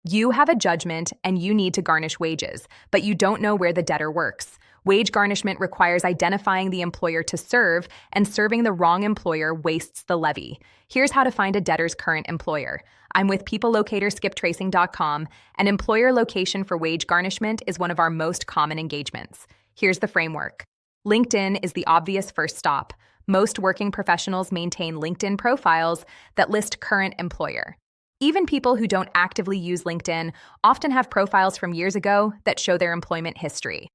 You have a judgment and you need to garnish wages, but you don't know where the debtor works. Wage garnishment requires identifying the employer to serve, and serving the wrong employer wastes the levy. Here's how to find a debtor's current employer. I'm with peoplelocatorskiptracing.com, and employer location for wage garnishment is one of our most common engagements. Here's the framework. LinkedIn is the obvious first stop. Most working professionals maintain LinkedIn profiles that list current employer. Even people who don't actively use LinkedIn often have profiles from years ago that show their employment history.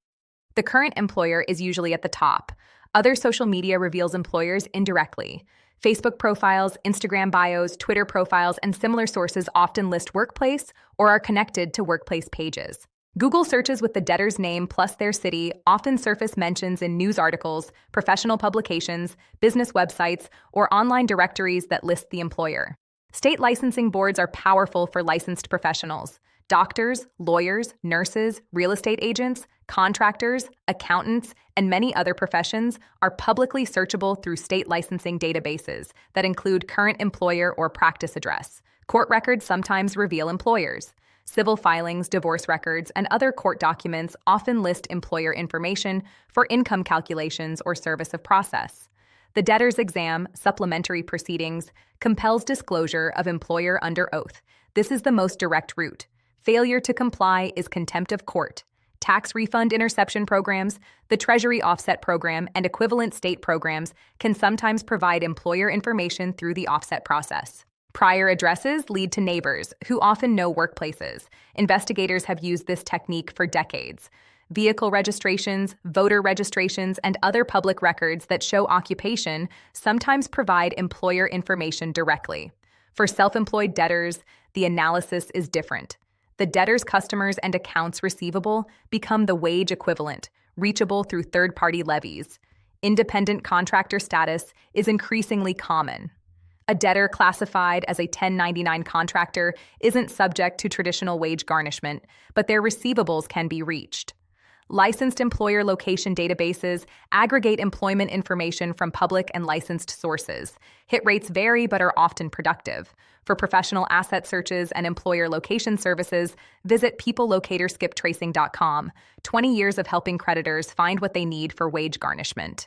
The current employer is usually at the top. Other social media reveals employers indirectly. Facebook profiles, Instagram bios, Twitter profiles, and similar sources often list workplace or are connected to workplace pages. Google searches with the debtor's name plus their city often surface mentions in news articles, professional publications, business websites, or online directories that list the employer. State licensing boards are powerful for licensed professionals. Doctors, lawyers, nurses, real estate agents, contractors, accountants, and many other professions are publicly searchable through state licensing databases that include current employer or practice address. Court records sometimes reveal employers. Civil filings, divorce records, and other court documents often list employer information for income calculations or service of process. The debtor's exam, supplementary proceedings, compels disclosure of employer under oath. This is the most direct route. Failure to comply is contempt of court. Tax refund interception programs, the Treasury offset program, and equivalent state programs can sometimes provide employer information through the offset process. Prior addresses lead to neighbors, who often know workplaces. Investigators have used this technique for decades. Vehicle registrations, voter registrations, and other public records that show occupation sometimes provide employer information directly. For self-employed debtors, the analysis is different. The debtor's customers and accounts receivable become the wage equivalent, reachable through third-party levies. Independent contractor status is increasingly common. A debtor classified as a 1099 contractor isn't subject to traditional wage garnishment, but their receivables can be reached. Licensed employer location databases aggregate employment information from public and licensed sources. Hit rates vary but are often productive. For professional asset searches and employer location services, visit peoplelocatorskiptracing.com. 20 years of helping creditors find what they need for wage garnishment.